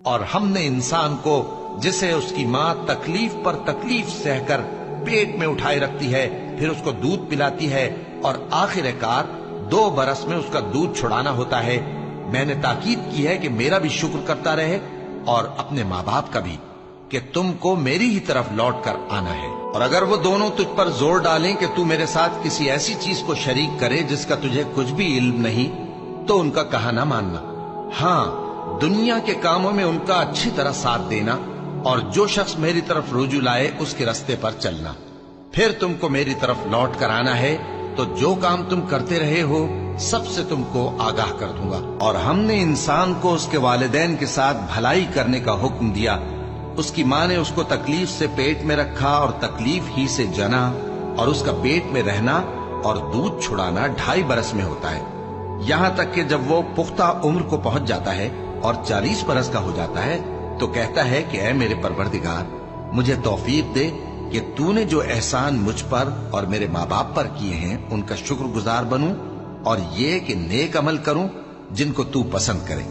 اور ہم نے انسان کو جسے اس کی ماں تکلیف پر تکلیف سہ کر پیٹ میں اٹھائے رکھتی ہے، پھر اس کو دودھ پلاتی ہے اور آخر کار 2 برس میں اس کا دودھ چھڑانا ہوتا ہے، میں نے تاکید کی ہے کہ میرا بھی شکر کرتا رہے اور اپنے ماں باپ کا بھی، کہ تم کو میری ہی طرف لوٹ کر آنا ہے۔ اور اگر وہ دونوں تجھ پر زور ڈالیں کہ تو میرے ساتھ کسی ایسی چیز کو شریک کرے جس کا تجھے کچھ بھی علم نہیں، تو ان کا کہا نہ ماننا، ہاں دنیا کے کاموں میں ان کا اچھی طرح ساتھ دینا، اور جو شخص میری طرف رجوع لائے اس کے رستے پر چلنا۔ پھر تم کو میری طرف لوٹ کر آنا ہے تو جو کام تم کرتے رہے ہو سب سے تم کو آگاہ کر دوں گا۔ اور ہم نے انسان کو اس کے والدین کے ساتھ بھلائی کرنے کا حکم دیا، اس کی ماں نے اس کو تکلیف سے پیٹ میں رکھا اور تکلیف ہی سے جنا، اور اس کا پیٹ میں رہنا اور دودھ چھڑانا 2.5 برس میں ہوتا ہے، یہاں تک کہ جب وہ پختہ عمر کو پہنچ جاتا ہے اور 40 برس کا ہو جاتا ہے تو کہتا ہے کہ اے میرے پروردگار، مجھے توفیق دے کہ تو نے جو احسان مجھ پر اور میرے ماں باپ پر کیے ہیں ان کا شکر گزار بنوں، اور یہ کہ نیک عمل کروں جن کو تو پسند کرے،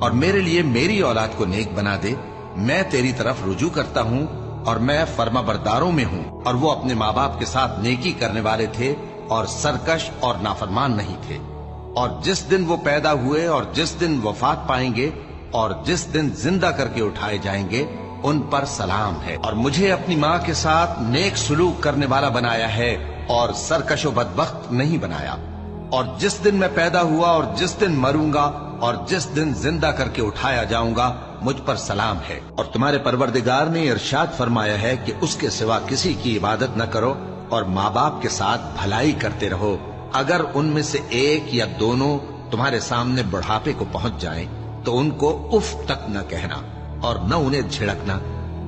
اور میرے لیے میری اولاد کو نیک بنا دے۔ میں تیری طرف رجوع کرتا ہوں اور میں فرما برداروں میں ہوں۔ اور وہ اپنے ماں باپ کے ساتھ نیکی کرنے والے تھے اور سرکش اور نافرمان نہیں تھے۔ اور جس دن وہ پیدا ہوئے اور جس دن وفات پائیں گے اور جس دن زندہ کر کے اٹھائے جائیں گے ان پر سلام ہے۔ اور مجھے اپنی ماں کے ساتھ نیک سلوک کرنے والا بنایا ہے اور سرکش و بدبخت نہیں بنایا۔ اور جس دن میں پیدا ہوا اور جس دن مروں گا اور جس دن زندہ کر کے اٹھایا جاؤں گا مجھ پر سلام ہے۔ اور تمہارے پروردگار نے ارشاد فرمایا ہے کہ اس کے سوا کسی کی عبادت نہ کرو اور ماں باپ کے ساتھ بھلائی کرتے رہو، اگر ان میں سے ایک یا دونوں تمہارے سامنے بڑھاپے کو پہنچ جائیں تو ان کو اف تک نہ کہنا اور نہ انہیں جھڑکنا،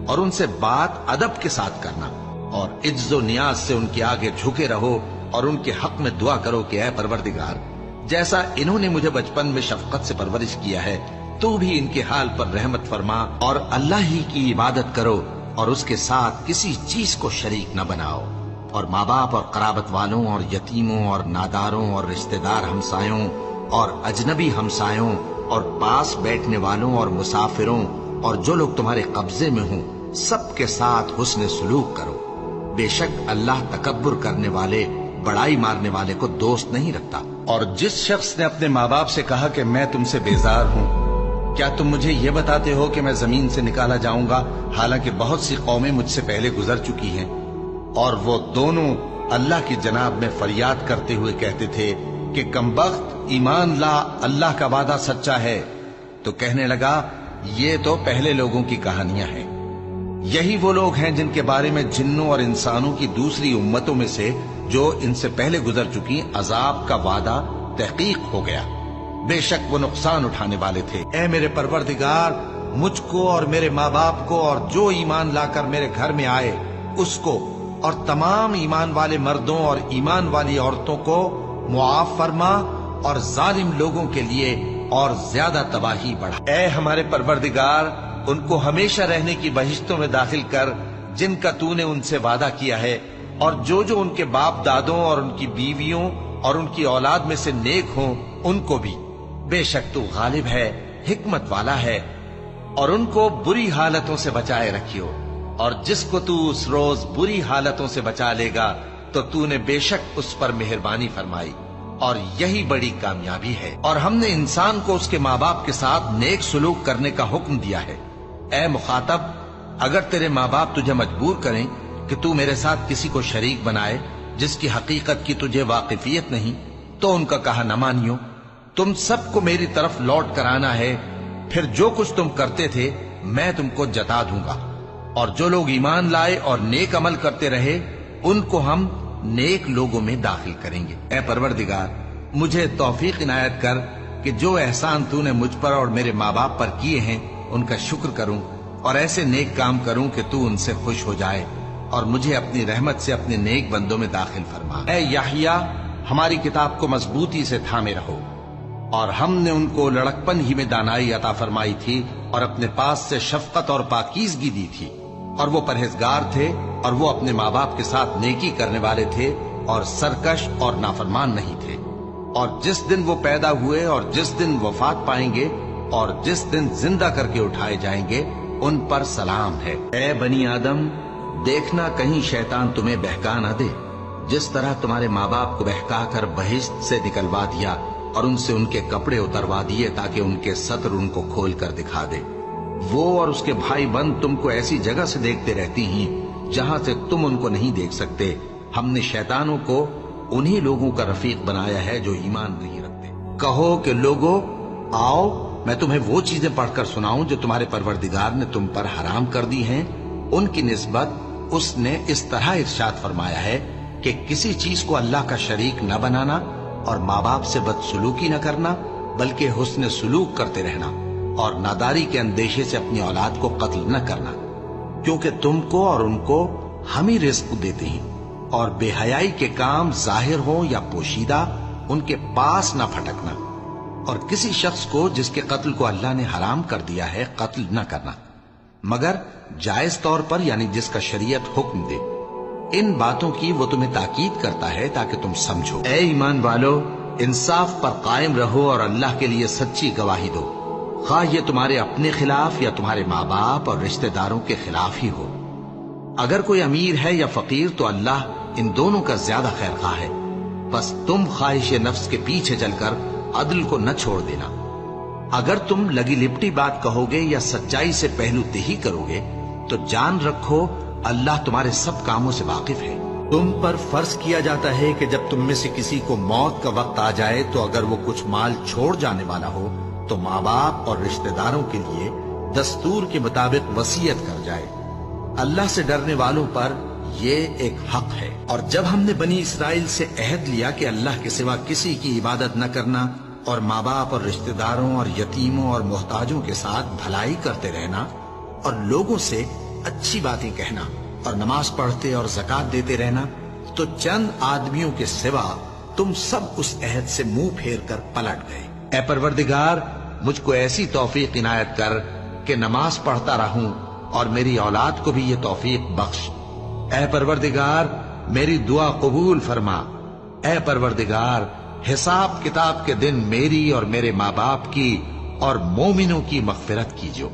اور ان سے بات ادب کے ساتھ کرنا، اور عجز و نیاز سے ان کے آگے جھکے رہو اور ان کے حق میں دعا کرو کہ اے پروردگار، جیسا انہوں نے مجھے بچپن میں شفقت سے پرورش کیا ہے تو بھی ان کے حال پر رحمت فرما، اور اللہ ہی کی عبادت کرو اور اس کے ساتھ کسی چیز کو شریک نہ بناؤ۔ اور ماں باپ اور قرابت والوں اور یتیموں اور ناداروں اور رشتہ دار ہمسایوں اور اجنبی ہمسایوں اور پاس بیٹھنے والوں اور مسافروں اور جو لوگ تمہارے قبضے میں ہوں سب کے ساتھ حسن سلوک کرو، بے شک اللہ تکبر کرنے والے بڑائی مارنے والے کو دوست نہیں رکھتا۔ اور جس شخص نے اپنے ماں باپ سے کہا کہ میں تم سے بیزار ہوں، کیا تم مجھے یہ بتاتے ہو کہ میں زمین سے نکالا جاؤں گا، حالانکہ بہت سی قومیں مجھ سے پہلے گزر چکی ہیں؟ اور وہ دونوں اللہ کی جناب میں فریاد کرتے ہوئے کہتے تھے کہ کمبخت ایمان لا، اللہ کا وعدہ سچا ہے۔ تو کہنے لگا یہ تو پہلے لوگوں کی کہانیاں ہیں، یہی وہ لوگ ہیں جن کے بارے میں جنوں اور انسانوں کی دوسری امتوں میں سے جو ان سے پہلے گزر چکی عذاب کا وعدہ تحقیق ہو گیا، بے شک وہ نقصان اٹھانے والے تھے۔ اے میرے پروردگار، مجھ کو اور میرے ماں باپ کو اور جو ایمان لا کر میرے گھر میں آئے اس کو اور تمام ایمان والے مردوں اور ایمان والی عورتوں کو معاف فرما، اور ظالم لوگوں کے لیے اور زیادہ تباہی بڑھا۔ اے ہمارے پروردگار، ان کو ہمیشہ رہنے کی بہشتوں میں داخل کر جن کا تو نے ان سے وعدہ کیا ہے، اور جو ان کے باپ دادوں اور ان کی بیویوں اور ان کی اولاد میں سے نیک ہوں ان کو بھی، بے شک تو غالب ہے، حکمت والا ہے۔ اور ان کو بری حالتوں سے بچائے رکھیو، اور جس کو تو اس روز بری حالتوں سے بچا لے گا تو نے بے شک اس پر مہربانی فرمائی، اور یہی بڑی کامیابی ہے۔ اور ہم نے انسان کو اس کے ماں باپ کے ساتھ نیک سلوک کرنے کا حکم دیا ہے۔ اے مخاطب، اگر تیرے ماں باپ تجھے مجبور کریں کہ تو میرے ساتھ کسی کو شریک بنائے جس کی حقیقت کی تجھے واقفیت نہیں تو ان کا کہا نہ مانیو۔ تم سب کو میری طرف لوٹ کر آنا ہے، پھر جو کچھ تم کرتے تھے میں تم کو جتا دوں گا۔ اور جو لوگ ایمان لائے اور نیک عمل کرتے رہے ان کو ہم نیک لوگوں میں داخل کریں گے۔ اے پروردگار، مجھے توفیق عنایت کر کہ جو احسان تو نے مجھ پر اور میرے ماں باپ پر کیے ہیں ان کا شکر کروں اور ایسے نیک کام کروں کہ تو ان سے خوش ہو جائے، اور مجھے اپنی رحمت سے اپنے نیک بندوں میں داخل فرما۔ اے یحییٰ، ہماری کتاب کو مضبوطی سے تھامے رہو، اور ہم نے ان کو لڑکپن ہی میں دانائی عطا فرمائی تھی اور اپنے پاس سے شفقت اور پاکیزگی دی تھی، اور وہ پرہیزگار تھے اور وہ اپنے ماں باپ کے ساتھ نیکی کرنے والے تھے اور سرکش اور نافرمان نہیں تھے۔ اور جس دن وہ پیدا ہوئے اور جس دن وفات پائیں گے اور جس دن زندہ کر کے اٹھائے جائیں گے ان پر سلام ہے۔ اے بنی آدم، دیکھنا کہیں شیطان تمہیں بہکا نہ دے، جس طرح تمہارے ماں باپ کو بہکا کر بہشت سے نکلوا دیا اور ان سے ان کے کپڑے اتروا دیے تاکہ ان کے ستر ان کو کھول کر دکھا دے۔ وہ اور اس کے بھائی بند تم کو ایسی جگہ سے دیکھتے رہتی ہیں جہاں سے تم ان کو نہیں دیکھ سکتے۔ ہم نے شیطانوں کو انہی لوگوں کا رفیق بنایا ہے جو ایمان نہیں رکھتے۔ کہو کہ لوگو آؤ، میں تمہیں وہ چیزیں پڑھ کر سناؤں جو تمہارے پروردگار نے تم پر حرام کر دی ہیں۔ ان کی نسبت اس نے اس طرح ارشاد فرمایا ہے کہ کسی چیز کو اللہ کا شریک نہ بنانا اور ماں باپ سے بدسلوکی نہ کرنا، بلکہ حسن سلوک کرتے رہنا، اور ناداری کے اندیشے سے اپنی اولاد کو قتل نہ کرنا، کیونکہ تم کو اور ان کو ہم ہی رزق دیتے ہیں، اور بے حیائی کے کام ظاہر ہوں یا پوشیدہ ان کے پاس نہ پھٹکنا، اور کسی شخص کو جس کے قتل کو اللہ نے حرام کر دیا ہے قتل نہ کرنا، مگر جائز طور پر، یعنی جس کا شریعت حکم دے۔ ان باتوں کی وہ تمہیں تاکید کرتا ہے تاکہ تم سمجھو۔ اے ایمان والو، انصاف پر قائم رہو اور اللہ کے لیے سچی گواہی دو، خواہ یہ تمہارے اپنے خلاف یا تمہارے ماں باپ اور رشتہ داروں کے خلاف ہی ہو۔ اگر کوئی امیر ہے یا فقیر تو اللہ ان دونوں کا زیادہ خیر خواہ ہے، بس تم خواہش نفس کے پیچھے چل کر عدل کو نہ چھوڑ دینا۔ اگر تم لگی لپٹی بات کہو گے یا سچائی سے پہلو دہی کرو گے تو جان رکھو اللہ تمہارے سب کاموں سے واقف ہے۔ تم پر فرض کیا جاتا ہے کہ جب تم میں سے کسی کو موت کا وقت آ جائے تو اگر وہ کچھ مال چھوڑ جانے والا ہو تو ماں باپ اور رشتہ داروں کے لیے دستور کے مطابق وصیت کر جائے۔ اللہ سے ڈرنے والوں پر یہ ایک حق ہے۔ اور جب ہم نے بنی اسرائیل سے عہد لیا کہ اللہ کے سوا کسی کی عبادت نہ کرنا اور ماں باپ اور رشتہ داروں اور یتیموں اور محتاجوں کے ساتھ بھلائی کرتے رہنا اور لوگوں سے اچھی باتیں کہنا اور نماز پڑھتے اور زکوٰۃ دیتے رہنا، تو چند آدمیوں کے سوا تم سب اس عہد سے منہ پھیر کر پلٹ گئے۔ اے پروردگار، مجھ کو ایسی توفیق عنایت کر کہ نماز پڑھتا رہوں اور میری اولاد کو بھی یہ توفیق بخش۔ اے پروردگار، میری دعا قبول فرما۔ اے پروردگار، حساب کتاب کے دن میری اور میرے ماں باپ کی اور مومنوں کی مغفرت کیجو۔